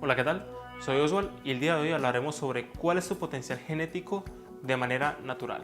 Hola, ¿qué tal? Soy Oswald y el día de hoy hablaremos sobre cuál es tu potencial genético de manera natural.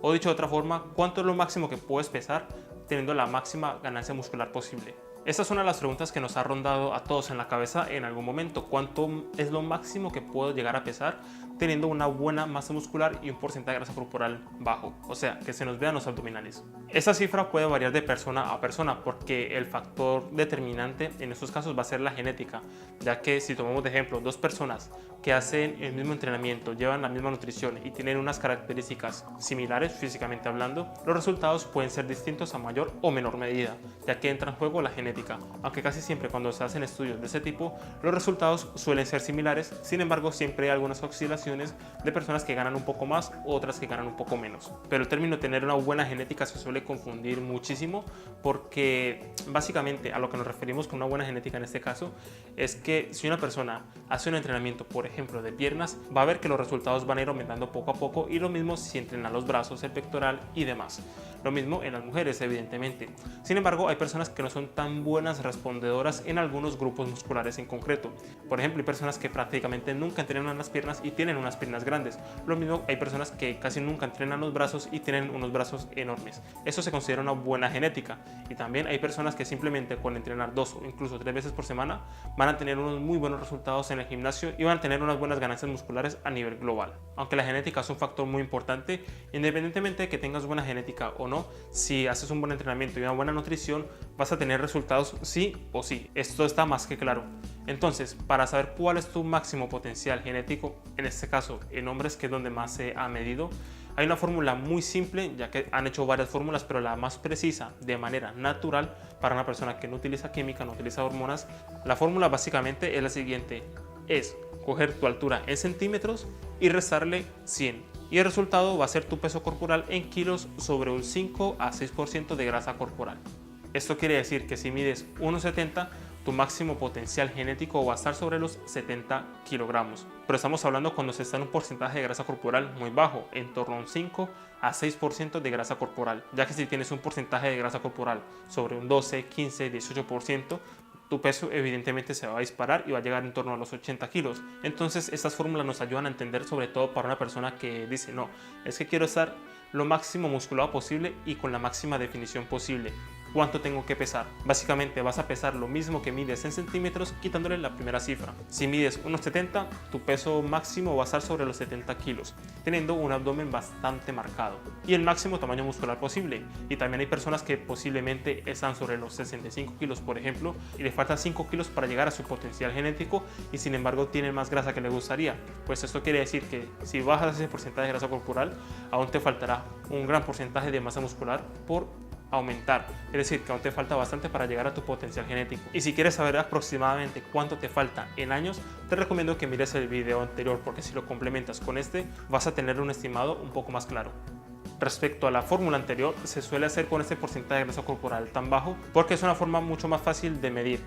O dicho de otra forma, cuánto es lo máximo que puedes pesar teniendo la máxima ganancia muscular posible. Esta es una de las preguntas que nos ha rondado a todos en la cabeza en algún momento. ¿Cuánto es lo máximo que puedo llegar a pesar teniendo una buena masa muscular y un porcentaje de grasa corporal bajo? O sea, que se nos vean los abdominales. Esta cifra puede variar de persona a persona porque el factor determinante en estos casos va a ser la genética, ya que si tomamos de ejemplo dos personas que hacen el mismo entrenamiento, llevan la misma nutrición y tienen unas características similares físicamente hablando, los resultados pueden ser distintos a mayor o menor medida, ya que entra en juego la genética. Aunque casi siempre cuando se hacen estudios de ese tipo, los resultados suelen ser similares, sin embargo siempre hay algunas oscilaciones de personas que ganan un poco más, otras que ganan un poco menos. Pero el término tener una buena genética se suele confundir muchísimo porque básicamente a lo que nos referimos con una buena genética en este caso es que si una persona hace un entrenamiento, por ejemplo, de piernas, va a ver que los resultados van a ir aumentando poco a poco, y lo mismo si entrena los brazos, el pectoral y demás. Lo mismo en las mujeres, evidentemente. Sin embargo, hay personas que no son tan buenas respondedoras en algunos grupos musculares en concreto. Por ejemplo, hay personas que prácticamente nunca entrenan las piernas y tienen unas piernas grandes. Lo mismo hay personas que casi nunca entrenan los brazos y tienen unos brazos enormes. Eso se considera una buena genética. Y también hay personas que simplemente con entrenar 2 o incluso 3 veces por semana van a tener unos muy buenos resultados en el gimnasio y van a tener unas buenas ganancias musculares a nivel global. Aunque la genética es un factor muy importante, independientemente de que tengas buena genética o no, si haces un buen entrenamiento y una buena nutrición, vas a tener resultados sí o sí. Esto está más que claro. Entonces, para saber cuál es tu máximo potencial genético, en este caso en hombres, que es donde más se ha medido, hay una fórmula muy simple, ya que han hecho varias fórmulas, pero la más precisa de manera natural para una persona que no utiliza química, no utiliza hormonas. La fórmula básicamente es la siguiente: es coger tu altura en centímetros y restarle 100. Y el resultado va a ser tu peso corporal en kilos sobre un 5 a 6% de grasa corporal. Esto quiere decir que si mides 1,70, tu máximo potencial genético va a estar sobre los 70 kilogramos. Pero estamos hablando cuando se está en un porcentaje de grasa corporal muy bajo, en torno a un 5 a 6% de grasa corporal, ya que si tienes un porcentaje de grasa corporal sobre un 12, 15, 18%, tu peso evidentemente se va a disparar y va a llegar en torno a los 80 kilos. Entonces estas fórmulas nos ayudan a entender, sobre todo para una persona que dice: no, es que quiero estar lo máximo musculado posible y con la máxima definición posible. ¿Cuánto tengo que pesar? Básicamente vas a pesar lo mismo que mides en centímetros, quitándole la primera cifra. Si mides unos 70, tu peso máximo va a estar sobre los 70 kilos, teniendo un abdomen bastante marcado y el máximo tamaño muscular posible. Y también hay personas que posiblemente están sobre los 65 kilos, por ejemplo, y les falta 5 kilos para llegar a su potencial genético, y sin embargo tienen más grasa que le gustaría. Pues esto quiere decir que si bajas ese porcentaje de grasa corporal, aún te faltará un gran porcentaje de masa muscular por aumentar, es decir, que aún te falta bastante para llegar a tu potencial genético. Y si quieres saber aproximadamente cuánto te falta en años, te recomiendo que mires el video anterior, porque si lo complementas con este vas a tener un estimado un poco más claro. Respecto a la fórmula anterior, se suele hacer con este porcentaje de grasa corporal tan bajo porque es una forma mucho más fácil de medir.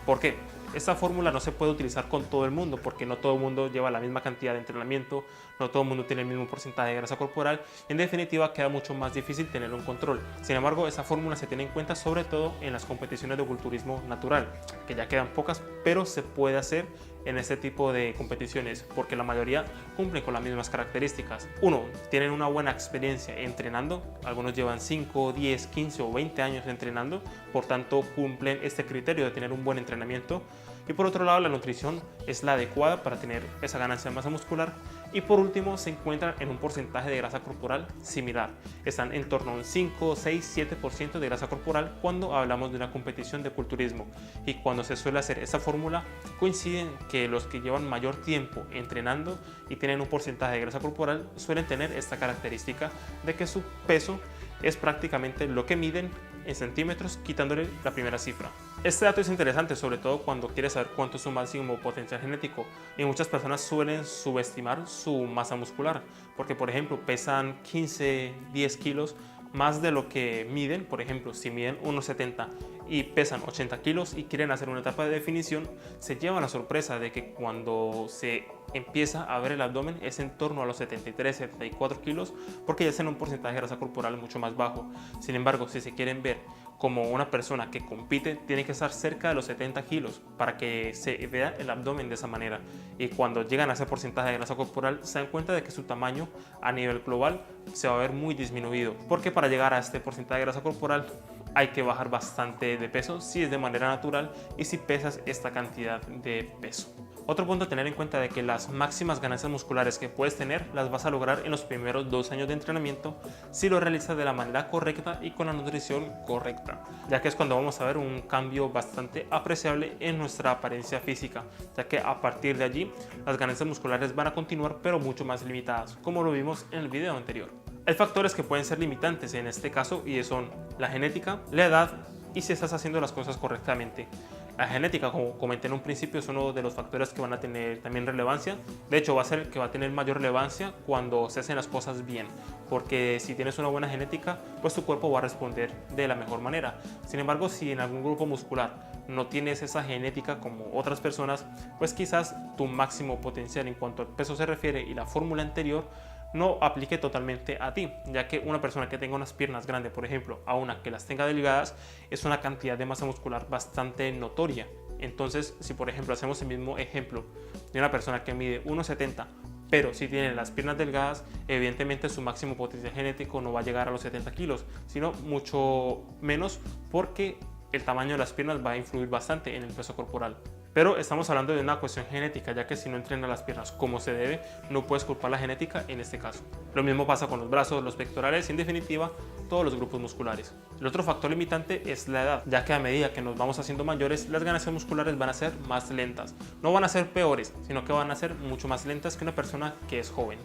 ¿Por qué? Esta fórmula no se puede utilizar con todo el mundo porque no todo el mundo lleva la misma cantidad de entrenamiento, no todo el mundo tiene el mismo porcentaje de grasa corporal y en definitiva queda mucho más difícil tener un control. Sin embargo, esa fórmula se tiene en cuenta sobre todo en las competiciones de culturismo natural, que ya quedan pocas, pero se puede hacer en este tipo de competiciones porque la mayoría cumplen con las mismas características. Uno, tienen una buena experiencia entrenando, algunos llevan 5, 10, 15 o 20 años entrenando, por tanto cumplen este criterio de tener un buen entrenamiento. Y por otro lado, la nutrición es la adecuada para tener esa ganancia de masa muscular. Y por último, se encuentran en un porcentaje de grasa corporal similar. Están en torno a un 5, 6, 7% de grasa corporal cuando hablamos de una competición de culturismo. Y cuando se suele hacer esta fórmula, coinciden que los que llevan mayor tiempo entrenando y tienen un porcentaje de grasa corporal suelen tener esta característica de que su peso es prácticamente lo que miden en centímetros, quitándole la primera cifra. Este dato es interesante, sobre todo cuando quieres saber cuánto es su máximo potencial genético, y muchas personas suelen subestimar su masa muscular porque, por ejemplo, pesan 15, 10 kilos más de lo que miden. Por ejemplo, si miden 1,70 y pesan 80 kilos y quieren hacer una etapa de definición, se llevan la sorpresa de que cuando se empieza a ver el abdomen es en torno a los 73, 74 kilos, porque ya están en un porcentaje de grasa corporal mucho más bajo. Sin embargo, si se quieren ver como una persona que compite tiene que estar cerca de los 70 kilos para que se vea el abdomen de esa manera. Y cuando llegan a ese porcentaje de grasa corporal se dan cuenta de que su tamaño a nivel global se va a ver muy disminuido, porque para llegar a este porcentaje de grasa corporal hay que bajar bastante de peso si es de manera natural y si pesas esta cantidad de peso. Otro punto a tener en cuenta de que las máximas ganancias musculares que puedes tener las vas a lograr en los primeros 2 años de entrenamiento si lo realizas de la manera correcta y con la nutrición correcta, ya que es cuando vamos a ver un cambio bastante apreciable en nuestra apariencia física, ya que a partir de allí las ganancias musculares van a continuar pero mucho más limitadas, como lo vimos en el video anterior. Hay factores que pueden ser limitantes en este caso y son la genética, la edad y si estás haciendo las cosas correctamente. La genética, como comenté en un principio, es uno de los factores que van a tener también relevancia. De hecho, va a ser el que va a tener mayor relevancia cuando se hacen las cosas bien, porque si tienes una buena genética, pues tu cuerpo va a responder de la mejor manera. Sin embargo, si en algún grupo muscular no tienes esa genética como otras personas, pues quizás tu máximo potencial en cuanto al peso se refiere y la fórmula anterior no aplique totalmente a ti, ya que una persona que tenga unas piernas grandes, por ejemplo, a una que las tenga delgadas, es una cantidad de masa muscular bastante notoria. Entonces, si por ejemplo hacemos el mismo ejemplo de una persona que mide 1,70, pero si tiene las piernas delgadas, evidentemente su máximo potencial genético no va a llegar a los 70 kilos, sino mucho menos, porque el tamaño de las piernas va a influir bastante en el peso corporal. Pero estamos hablando de una cuestión genética, ya que si no entrenas las piernas como se debe, no puedes culpar la genética en este caso. Lo mismo pasa con los brazos, los pectorales y en definitiva todos los grupos musculares. El otro factor limitante es la edad, ya que a medida que nos vamos haciendo mayores, las ganancias musculares van a ser más lentas. No van a ser peores, sino que van a ser mucho más lentas que una persona que es joven.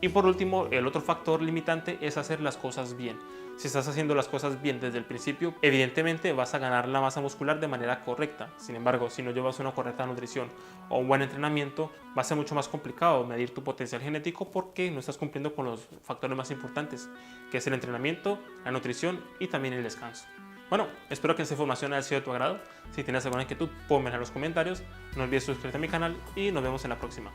Y por último, el otro factor limitante es hacer las cosas bien. Si estás haciendo las cosas bien desde el principio, evidentemente vas a ganar la masa muscular de manera correcta. Sin embargo, si no llevas una correcta nutrición o un buen entrenamiento, va a ser mucho más complicado medir tu potencial genético porque no estás cumpliendo con los factores más importantes, que es el entrenamiento, la nutrición y también el descanso. Bueno, espero que esta información haya sido de tu agrado. Si tienes alguna inquietud, ponmela en los comentarios. No olvides suscribirte a mi canal y nos vemos en la próxima.